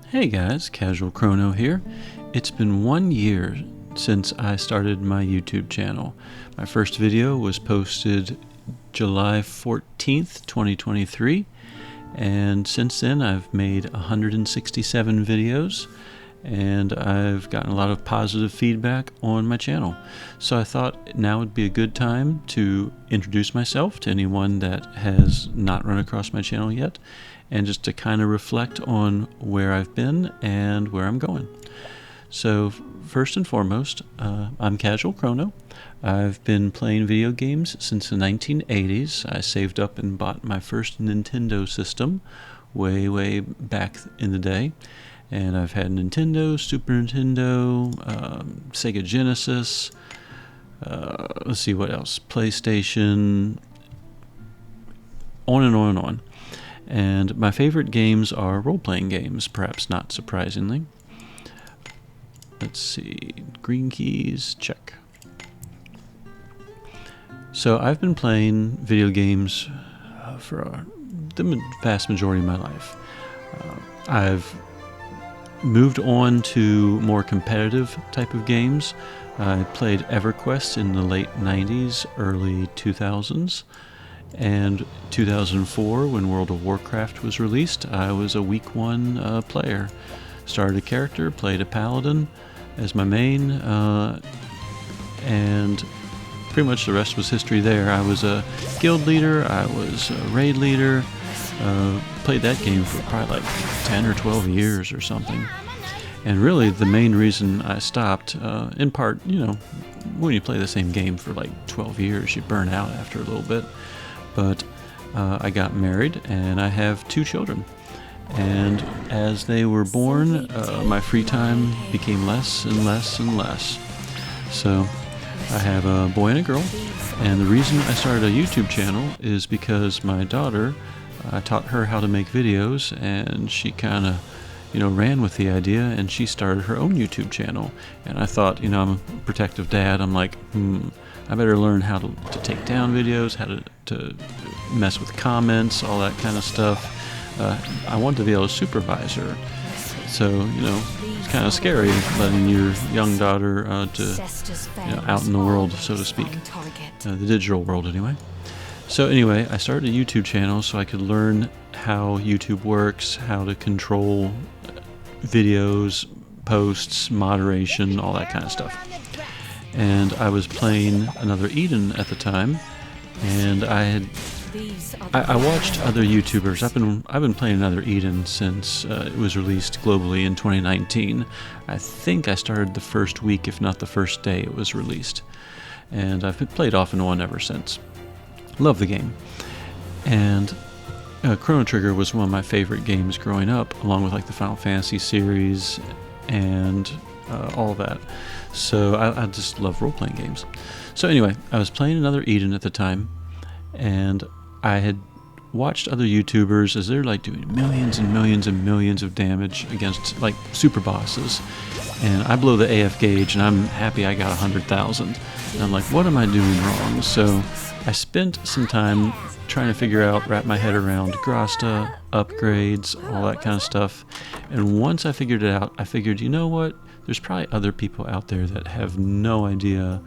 Hey guys, Casual Crono here. It's been 1 year since I started my YouTube channel. My first video was posted July 14th, 2023, and since then I've made 167 videos, and I've gotten a lot of positive feedback on my channel. So I thought now would be a good time to introduce myself to anyone that has not run across my channel yet, and just to kind of reflect on where I've been and where I'm going. So first and foremost, I'm Casual Crono. I've been playing video games since the 1980s. I saved up and bought my first Nintendo system way back in the day. And I've had Nintendo, Super Nintendo, Sega Genesis, let's see what else, PlayStation, on and on and on. And my favorite games are role-playing games, perhaps not surprisingly. Let's see, green keys, check. So I've been playing video games for the vast majority of my life. I've moved on to more competitive type of games. I played EverQuest in the late 90s, early 2000s. And 2004, when World of Warcraft was released, I was a week one player. Started a character, played a paladin as my main, and pretty much the rest was history there. I was a guild leader, I was a raid leader, played that game for probably like 10 or 12 years or something. And really the main reason I stopped, in part, you know, when you play the same game for like 12 years, you burn out after a little bit. But I got married and I have 2 children. And as they were born, my free time became less and less and less. So I have a boy and a girl. And the reason I started a YouTube channel is because my daughter, I taught her how to make videos, and she kind of, ran with the idea, and she started her own YouTube channel. And I thought, I'm a protective dad. I'm like, I better learn how to take down videos, how to mess with comments, all that kind of stuff. I wanted to be able to supervise her. So, it's kind of scary letting your young daughter out in the world, so to speak. The digital world, anyway. So anyway, I started a YouTube channel so I could learn how YouTube works, how to control videos, posts, moderation, all that kind of stuff. And I was playing Another Eden at the time, and I watched other YouTubers. I've been playing Another Eden since it was released globally in 2019. I think I started the first week, if not the first day it was released, and I've played off and on ever since. Love the game. And Chrono Trigger was one of my favorite games growing up, along with like the Final Fantasy series and all that. So I just love role-playing games. So anyway, I was playing Another Eden at the time, and I had watched other YouTubers as they're like doing millions and millions and millions of damage against like super bosses, and I blow the AF gauge and I'm happy I got 100,000, and I'm like, what am I doing wrong? So I spent some time trying to wrap my head around Grasta, upgrades, all that kind of stuff. And once I figured it out, I figured, you know what? There's probably other people out there that have no idea,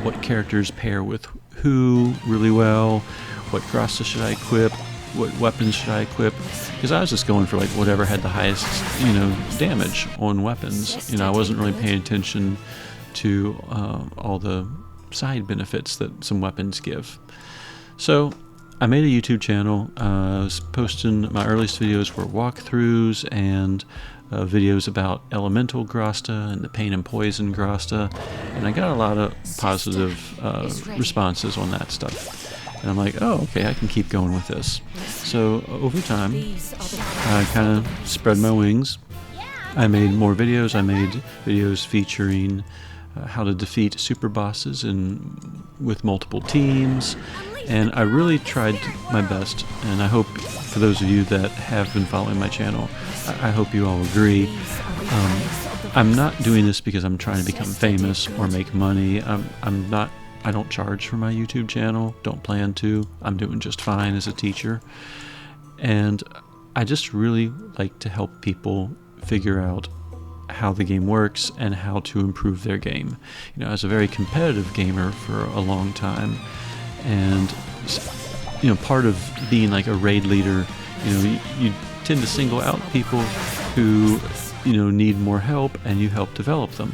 what characters pair with who really well, what Grasta should I equip, what weapons should I equip, because I was just going for like whatever had the highest, damage on weapons. I wasn't really paying attention to all the side benefits that some weapons give. So I made a YouTube channel. I was posting, my earliest videos were walkthroughs and videos about elemental Grasta and the pain and poison Grasta, and I got a lot of positive responses on that stuff. And I'm like, oh, okay, I can keep going with this. So over time, I kind of spread my wings. I made more videos. I made videos featuring how to defeat super bosses with multiple teams. And I really tried my best, and I hope for those of you that have been following my channel, I hope you all agree. I'm not doing this because I'm trying to become famous or make money. I don't charge for my YouTube channel, don't plan to. I'm doing just fine as a teacher. And I just really like to help people figure out how the game works and how to improve their game. You know, as a very competitive gamer for a long time, and you know, part of being like a raid leader, you know, you tend to single out people who, you know, need more help, and you help develop them.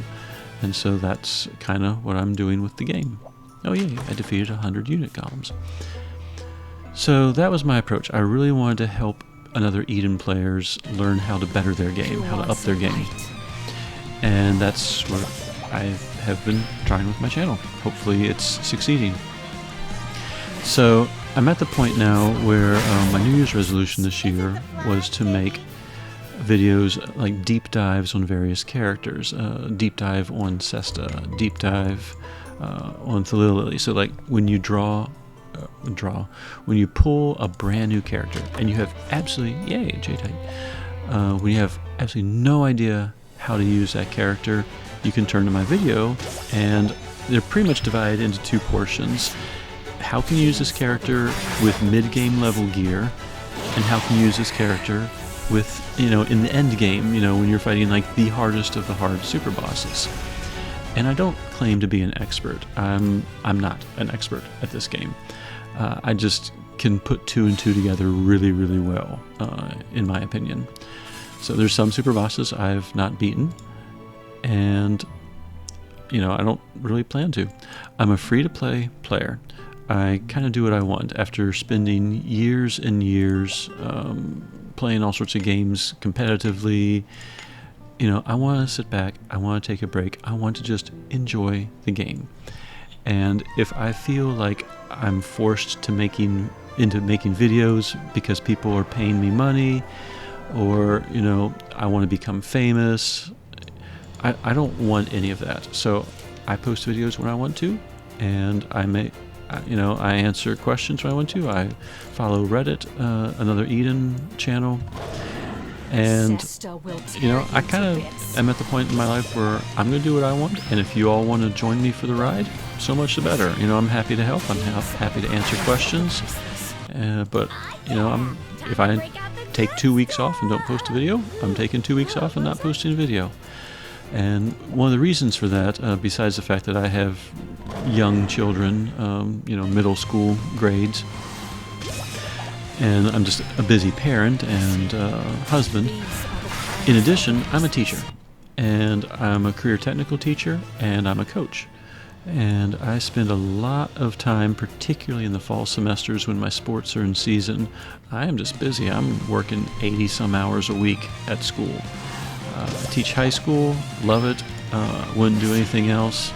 And so that's kind of what I'm doing with the game. Oh yeah, I defeated 100 unit golems. So that was my approach. I really wanted to help another Eden players learn how to better their game, how to up their game. And that's what I have been trying with my channel. Hopefully it's succeeding. So I'm at the point now where my New Year's resolution this year was to make videos like deep dives on various characters, deep dive on Cesta, deep dive on Thalili. So like when you when you pull a brand new character and you have absolutely, yay, J-Type, when you have absolutely no idea how to use that character, you can turn to my video, and they're pretty much divided into two portions. How can you use this character with mid-game level gear, and how can you use this character with, you know, in the end game, you know, when you're fighting like the hardest of the hard super bosses. And I don't claim to be an expert. I'm not an expert at this game. I just can put 2 and 2 together really, really well, in my opinion. So there's some super bosses I've not beaten, and you know, I don't really plan to. I'm a free-to-play player. I kind of do what I want. After spending years and years playing all sorts of games competitively, you know, I want to sit back, I want to take a break, I want to just enjoy the game. And if I feel like I'm forced to making videos because people are paying me money, or, you know, I want to become famous, I don't want any of that. So I post videos when I want to, and I answer questions when I want to. I follow Reddit, another Eden channel, and you know, I kind of am at the point in my life where I'm going to do what I want, and if you all want to join me for the ride, so much the better. You know, I'm happy to help. I'm happy to answer questions, but you know, if I take 2 weeks off and don't post a video, I'm taking 2 weeks off and not posting a video. And one of the reasons for that, besides the fact that I have young children, you know, middle school grades, and I'm just a busy parent and husband. In addition, I'm a teacher, and I'm a career technical teacher, and I'm a coach. And I spend a lot of time, particularly in the fall semesters when my sports are in season. I am just busy. I'm working 80 some hours a week at school. I teach high school, love it, wouldn't do anything else,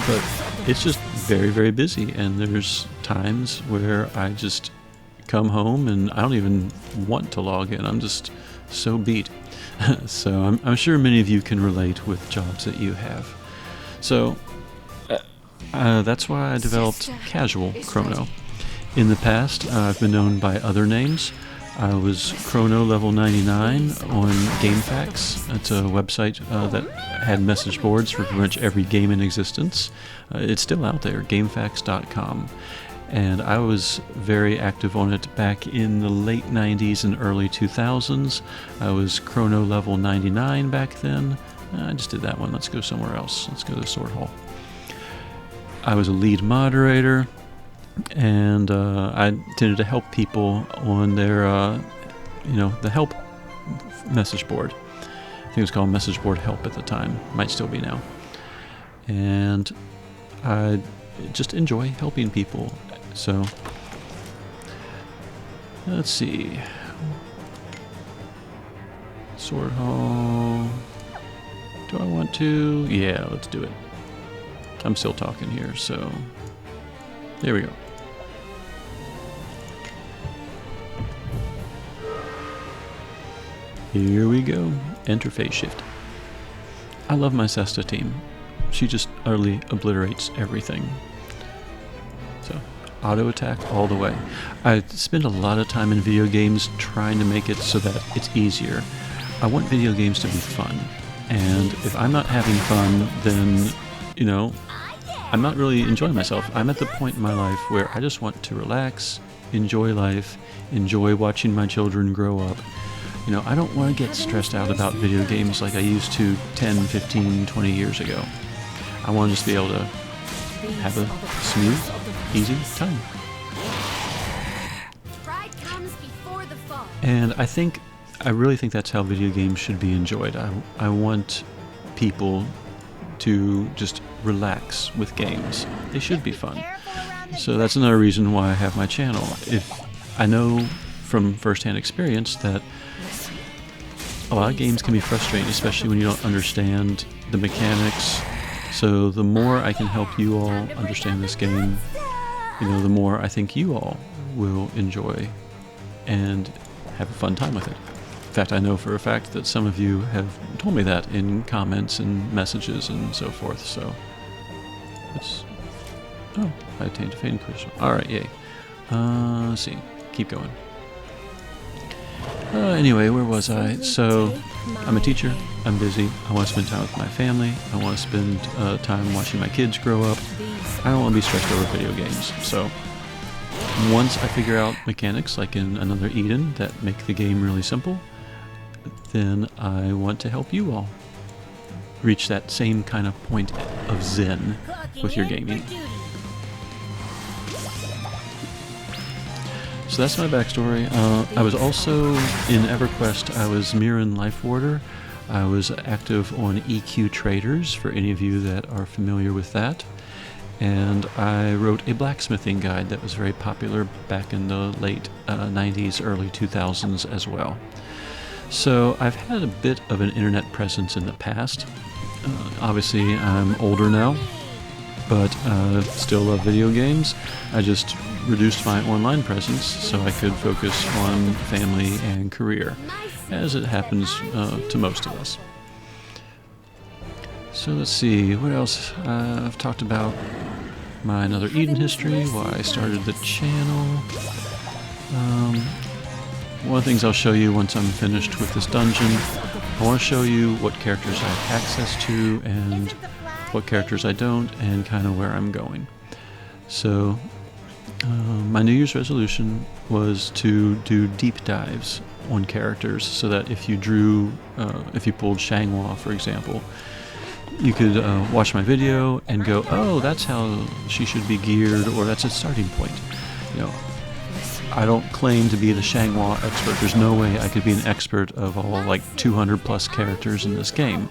but it's just very, very busy, and there's times where I just come home and I don't even want to log in. I'm just so beat. So I'm sure many of you can relate with jobs that you have. So that's why I developed Casual Crono. In the past, I've been known by other names. I was Crono level 99 on GameFAQs. It's a website that had message boards for pretty much every game in existence. It's still out there, GameFAQs.com. And I was very active on it back in the late 90s and early 2000s. I was Crono level 99 back then. I just did that one. Let's go somewhere else. Let's go to the Sword Hall. I was a lead moderator, and I tended to help people on their, you know, the help message board. I think it was called Message Board Help at the time. Might still be now. And I just enjoy helping people. So, let's see. Sword Hall. Do I want to? Yeah, let's do it. I'm still talking here, so there we go. Here we go. Interface shift. I love my Cesta team. She just utterly obliterates everything. So, auto attack all the way. I spend a lot of time in video games trying to make it so that it's easier. I want video games to be fun. And if I'm not having fun, then, you know, I'm not really enjoying myself. I'm at the point in my life where I just want to relax, enjoy life, enjoy watching my children grow up. You know, I don't want to get stressed out about video games like I used to 10, 15, 20 years ago. I want to just be able to have a smooth, easy time. And I really think that's how video games should be enjoyed. I want people to just relax with games. They should be fun. So that's another reason why I have my channel. If I know from firsthand experience that a lot of games can be frustrating, especially when you don't understand the mechanics. So the more I can help you all understand this game, you know, the more I think you all will enjoy and have a fun time with it. In fact, I know for a fact that some of you have told me that in comments and messages and so forth, so let's... Oh, I attained a fading crystal. Alright, yay. Let's see. Keep going. Anyway, where was I? So, I'm a teacher. I'm busy. I want to spend time with my family. I want to spend time watching my kids grow up. I don't want to be stressed over video games. So, once I figure out mechanics, like in Another Eden, that make the game really simple, then I want to help you all reach that same kind of point of zen with your gaming. So that's my backstory. I was also in EverQuest. I was Mirren Life Warder. I was active on EQ Traders, for any of you that are familiar with that. And I wrote a blacksmithing guide that was very popular back in the late 90s, early 2000s as well. So I've had a bit of an internet presence in the past. Obviously, I'm older now, but still love video games. I just reduced my online presence so I could focus on family and career, as it happens to most of us. So let's see, what else? I've talked about my Another Eden history, why I started the channel. One of the things I'll show you once I'm finished with this dungeon, I want to show you what characters I have access to and what characters I don't, and kind of where I'm going. So, my New Year's resolution was to do deep dives on characters, so that if you pulled Shangwa, for example, you could watch my video and go, oh, that's how she should be geared, or that's a starting point. You know, I don't claim to be the Shangwa expert. There's no way I could be an expert of all like 200 plus characters in this game.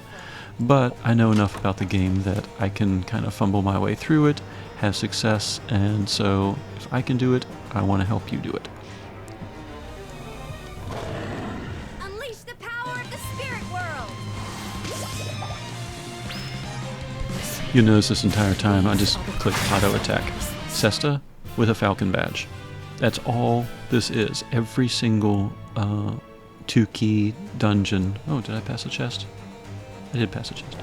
But I know enough about the game that I can kind of fumble my way through it, have success, and so if I can do it, I want to help you do it. Unleash the power of the spirit world. You'll notice this entire time I just click auto attack. Cesta with a falcon badge. That's all this is. Every single 2-key dungeon. Oh, did I pass a chest? I did pass a chest.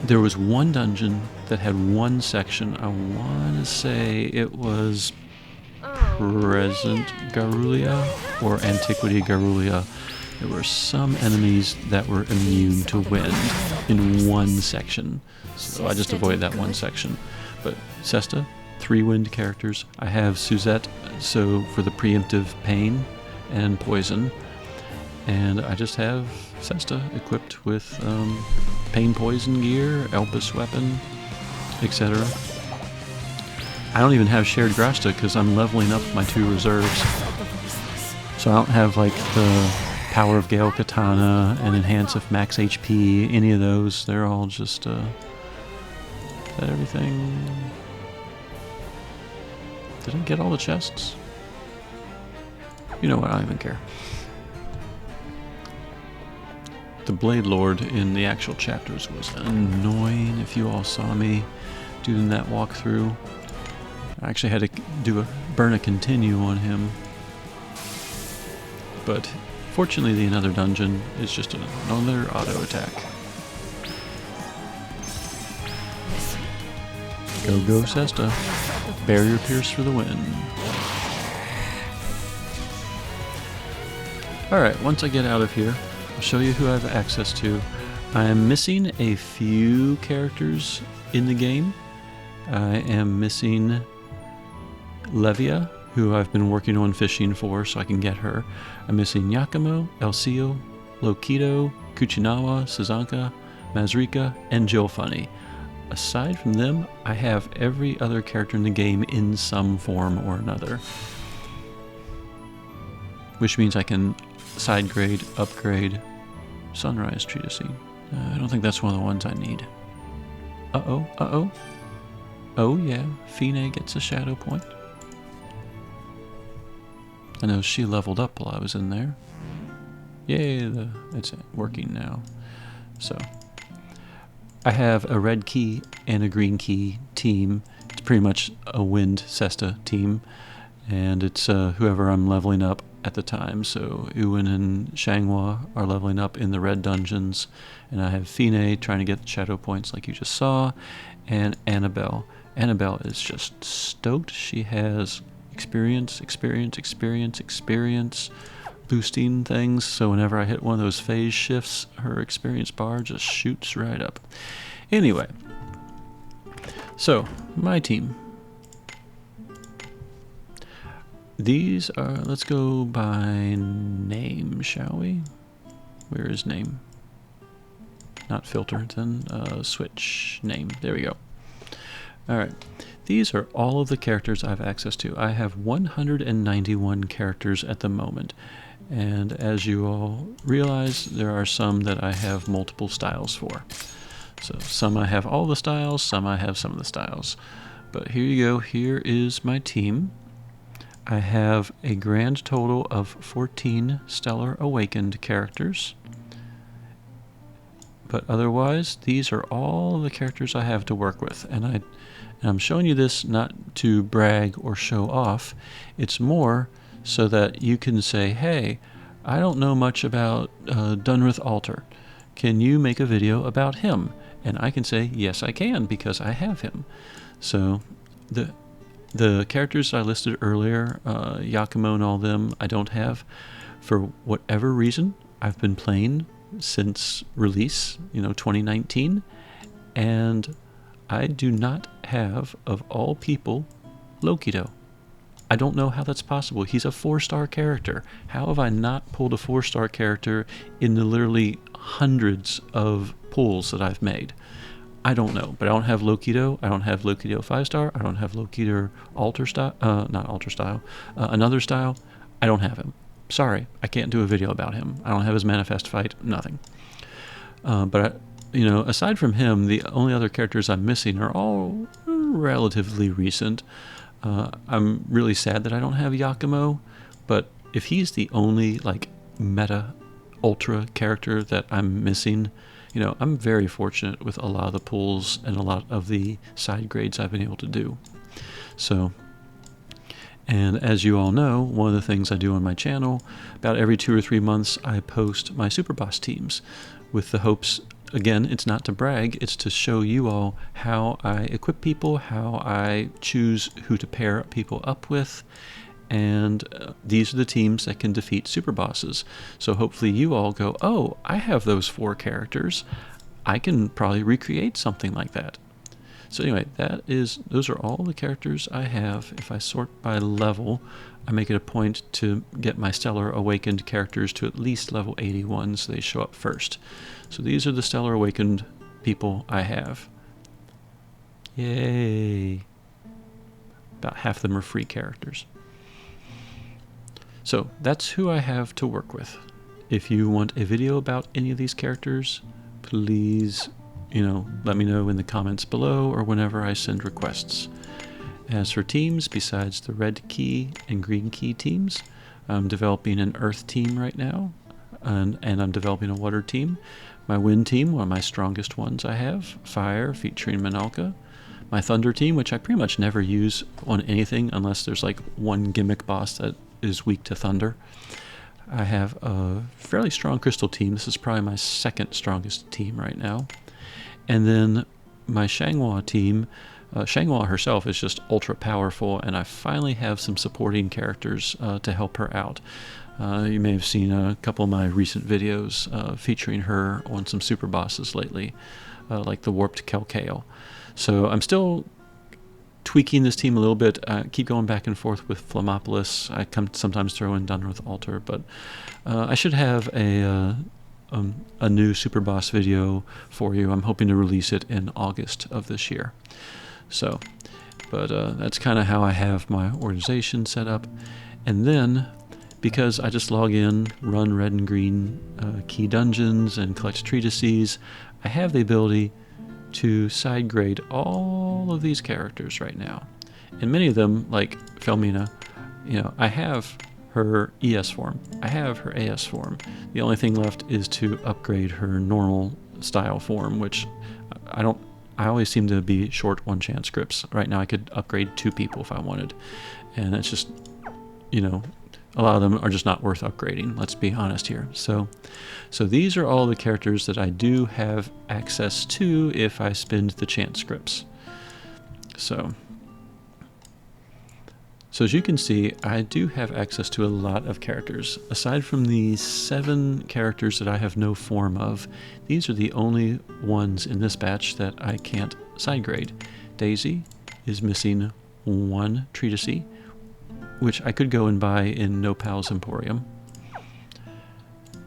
There was one dungeon that had one section. I want to say it was Present Garulia or Antiquity Garulia. There were some enemies that were immune to wind in one section. So I just avoided that one section. But Cesta, 3 wind characters. I have Suzette, so for the preemptive pain and poison. And I just have Cesta equipped with pain poison gear, Elpis weapon, etc. I don't even have shared Grashta because I'm leveling up my 2 reserves. So I don't have like the Power of Gale Katana and Enhance of Max HP, any of those. They're all just, is that everything? Did I get all the chests? You know what, I don't even care. The Blade Lord in the actual chapters was annoying if you all saw me doing that walkthrough. I actually had to burn a continue on him. But fortunately the Another Dungeon is just another auto attack. Go go Cesta. Barrier Pierce for the win. Alright, once I get out of here, I'll show you who I have access to. I am missing a few characters in the game. I am missing Levia, who I've been working on fishing for so I can get her. I'm missing Yakumo, Elcio, Lokido, Kuchinawa, Sazanka, Mazrika, and Jill Funny. Aside from them, I have every other character in the game in some form or another. Which means I can side grade, upgrade Sunrise Treatise. I don't think that's one of the ones I need. Uh-oh. Oh yeah, Fine gets a shadow point. I know she leveled up while I was in there. Yay, it's working now. So, I have a red key and a green key team. It's pretty much a wind Cesta team. And it's whoever I'm leveling up at the time. So Ewan and Shanghua are leveling up in the red dungeons. And I have Fine trying to get shadow points like you just saw. And Annabelle. Annabelle is just stoked. She has experience, boosting things. So whenever I hit one of those phase shifts, her experience bar just shoots right up. Anyway, so my team. These are, let's go by name, shall we? Where is name? Not filter, then switch name. There we go. Alright, these are all of the characters I have access to. I have 191 characters at the moment. And as you all realize, there are some that I have multiple styles for. So some I have all the styles, some I have some of the styles. But here you go, here is my team. I have a grand total of 14 Stellar Awakened characters. But otherwise, these are all the characters I have to work with. And I'm showing you this not to brag or show off. It's more so that you can say, hey, I don't know much about Dunrith Alter. Can you make a video about him? And I can say, yes, I can, because I have him. So the characters I listed earlier, Yakumo and all them, I don't have. For whatever reason, I've been playing since release, 2019, and I do not have, of all people, Lokido. I don't know how that's possible. He's a 4-star character. How have I not pulled a 4-star character in the literally hundreds of pulls that I've made? I don't know, but I don't have Lokido. I don't have Lokido 5-star. I don't have Lokido Alter style. Not Alter style. Another style. I don't have him. Sorry, I can't do a video about him. I don't have his manifest fight. Nothing. But aside from him, the only other characters I'm missing are all relatively recent. I'm really sad that I don't have Yakumo, but if he's the only meta ultra character that I'm missing, I'm very fortunate with a lot of the pulls and a lot of the side grades I've been able to do. So, and as you all know, one of the things I do on my channel, about every 2 or 3 months, I post my Super Boss teams with the hopes, again, it's not to brag, it's to show you all how I equip people, how I choose who to pair people up with, and these are the teams that can defeat super bosses. So hopefully you all go, oh, I have those 4 characters. I can probably recreate something like that. So anyway, those are all the characters I have. If I sort by level, I make it a point to get my Stellar Awakened characters to at least level 81 so they show up first. So these are the Stellar Awakened people I have. Yay! About half of them are free characters. So that's who I have to work with. If you want a video about any of these characters, please, let me know in the comments below or whenever I send requests. As for teams, besides the red key and green key teams, I'm developing an earth team right now, and I'm developing a water team. My wind team, one of my strongest ones I have, fire, featuring Minalka. My thunder team, which I pretty much never use on anything unless there's one gimmick boss that is weak to thunder. I have a fairly strong crystal team. This is probably my second strongest team right now. And then my Shanghua team, Shanghua herself is just ultra powerful, and I finally have some supporting characters to help her out. You may have seen a couple of my recent videos featuring her on some super bosses lately, like the Warped Kelkale. So I'm still tweaking this team a little bit. I keep going back and forth with Flammopolis. I sometimes throw in Dunworth Altar, but I should have a new Super Boss video for you. I'm hoping to release it in August of this year. So, but that's kind of how I have my organization set up. And then, because I just log in, run red and green key dungeons, and collect treatises, I have the ability to side grade all of these characters right now. And many of them, like Felmina, I have her ES form. I have her AS form. The only thing left is to upgrade her normal style form, which I always seem to be short one chance scripts. Right now I could upgrade 2 people if I wanted. And that's just, a lot of them are just not worth upgrading, let's be honest here. So these are all the characters that I do have access to if I spend the chance scripts. So as you can see, I do have access to a lot of characters. Aside from the 7 characters that I have no form of, these are the only ones in this batch that I can't side grade. Daisy is missing 1 treatise, which I could go and buy in No Pal's Emporium.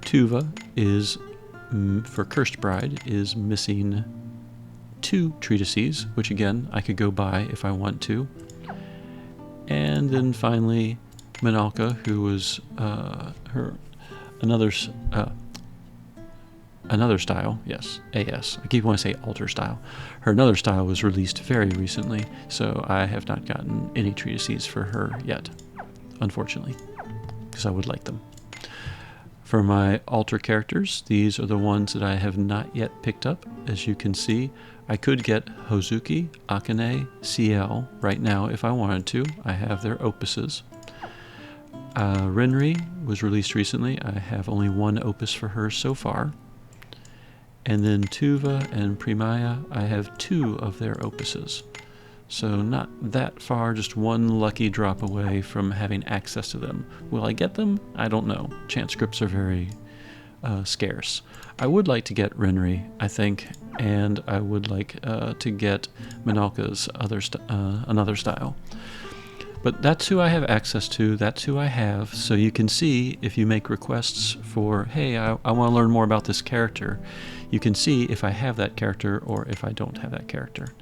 Tuva is, for Cursed Bride, is missing 2 treatises, which again, I could go buy if I want to. And then finally, Minalka, who was another style, yes, AS. I keep wanting to say alter style. Her another style was released very recently, so I have not gotten any treatises for her yet, unfortunately, because I would like them. For my alter characters, these are the ones that I have not yet picked up. As you can see, I could get Hozuki, Akane, CL right now if I wanted to. I have their opuses. Renri was released recently. I have only 1 opus for her so far. And then Tuva and Primaya, I have 2 of their opuses. So not that far, just 1 lucky drop away from having access to them. Will I get them? I don't know. Chance scripts are very scarce. I would like to get Renri, I think, and I would like to get Minalka's another style. But that's who I have access to, that's who I have, so you can see if you make requests for, hey, I want to learn more about this character, you can see if I have that character or if I don't have that character.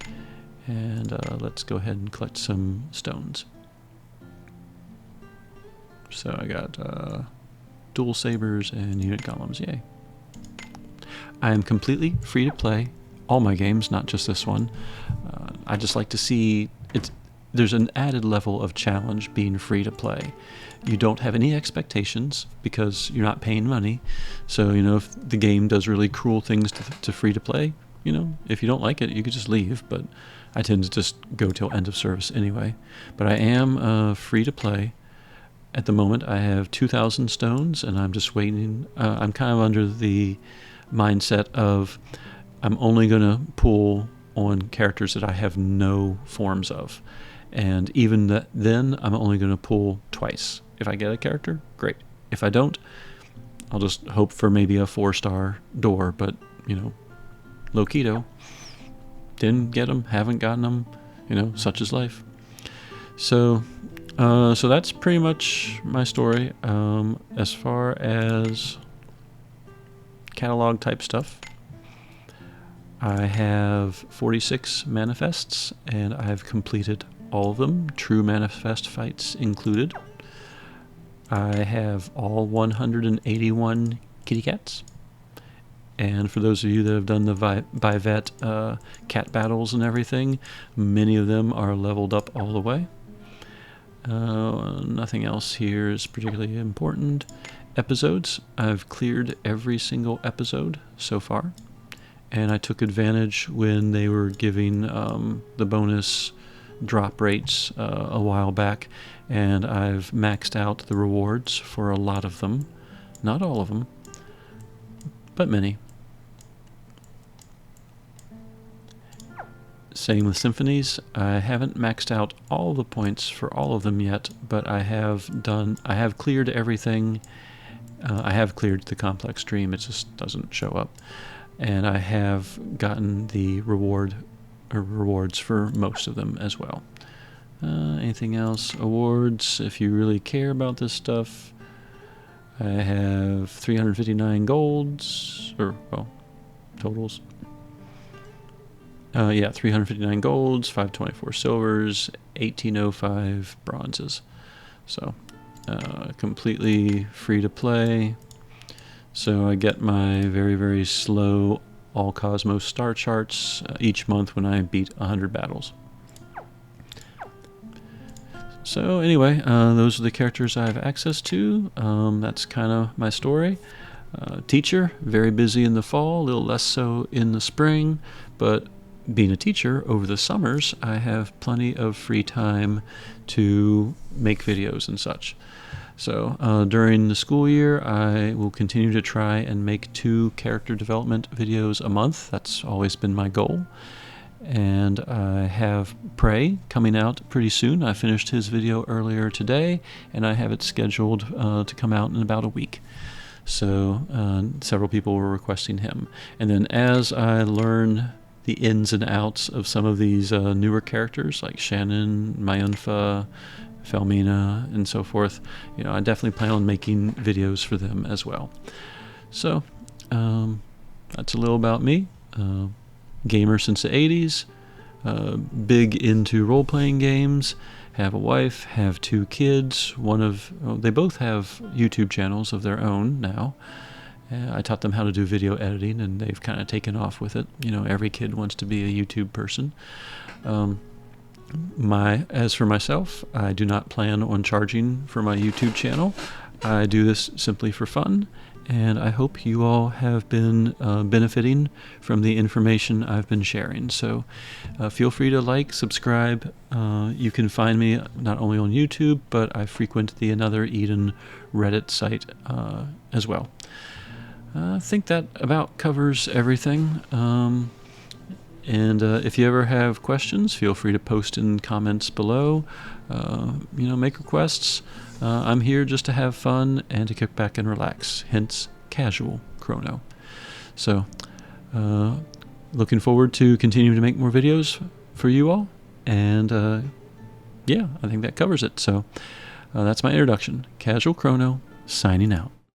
And let's go ahead and collect some stones. So I got dual sabers and unit golems, yay. I am completely free to play all my games, not just this one. I just like to see there's an added level of challenge being free to play. You don't have any expectations because you're not paying money. So, if the game does really cruel things to free to play, if you don't like it, you could just leave. But I tend to just go till end of service anyway. But I am free to play. At the moment, I have 2,000 stones, and I'm just waiting. I'm kind of under the mindset of I'm only going to pull on characters that I have no forms of. And even then, I'm only going to pull twice. If I get a character, great. If I don't, I'll just hope for maybe a 4-star door. But, low-keto. Didn't get them, haven't gotten them, such is life. So that's pretty much my story. As far as catalog type stuff, I have 46 manifests, and I've completed all of them, true manifest fights included. I have all 181 kitty cats. And for those of you that have done the Bivet cat battles and everything, many of them are leveled up all the way. Nothing else here is particularly important. Episodes, I've cleared every single episode so far. And I took advantage when they were giving the bonus drop rates a while back, and I've maxed out the rewards for a lot of them. Not all of them, but many. Same with symphonies. I haven't maxed out all the points for all of them yet, but I have cleared everything. I have cleared the complex dream, it just doesn't show up. And I have gotten the rewards for most of them as well. Anything else? Awards, if you really care about this stuff. I have 359 golds, or, well, totals. Yeah, 359 golds, 524 silvers, 1805 bronzes. So, completely free to play. So I get my very, very slow all cosmos star charts each month when I beat 100 battles. So anyway, those are the characters I have access to. That's kind of my story. Teacher, very busy in the fall, a little less so in the spring, but being a teacher over the summers, I have plenty of free time to make videos and such. So during the school year, I will continue to try and make 2 character development videos a month. That's always been my goal. And I have Prey coming out pretty soon. I finished his video earlier today, and I have it scheduled to come out in about a week. So several people were requesting him. And then as I learn the ins and outs of some of these newer characters like Shannon, Myunfa, Felmina, and so forth, I definitely plan on making videos for them as well. So that's a little about me. Gamer since the 80s, big into role-playing games, have a wife, have 2 kids. They both have YouTube channels of their own now. I taught them how to do video editing, and they've kind of taken off with it. Every kid wants to be a YouTube person. As for myself, I do not plan on charging for my YouTube channel. I do this simply for fun, and I hope you all have been benefiting from the information I've been sharing. So feel free to like, subscribe. You can find me not only on YouTube, but I frequent the Another Eden Reddit site as well. I think that about covers everything. And if you ever have questions, feel free to post in comments below. Make requests. I'm here just to have fun and to kick back and relax, hence casual Crono. So, looking forward to continuing to make more videos for you all. And yeah, I think that covers it. So, that's my introduction. Casual Crono, signing out.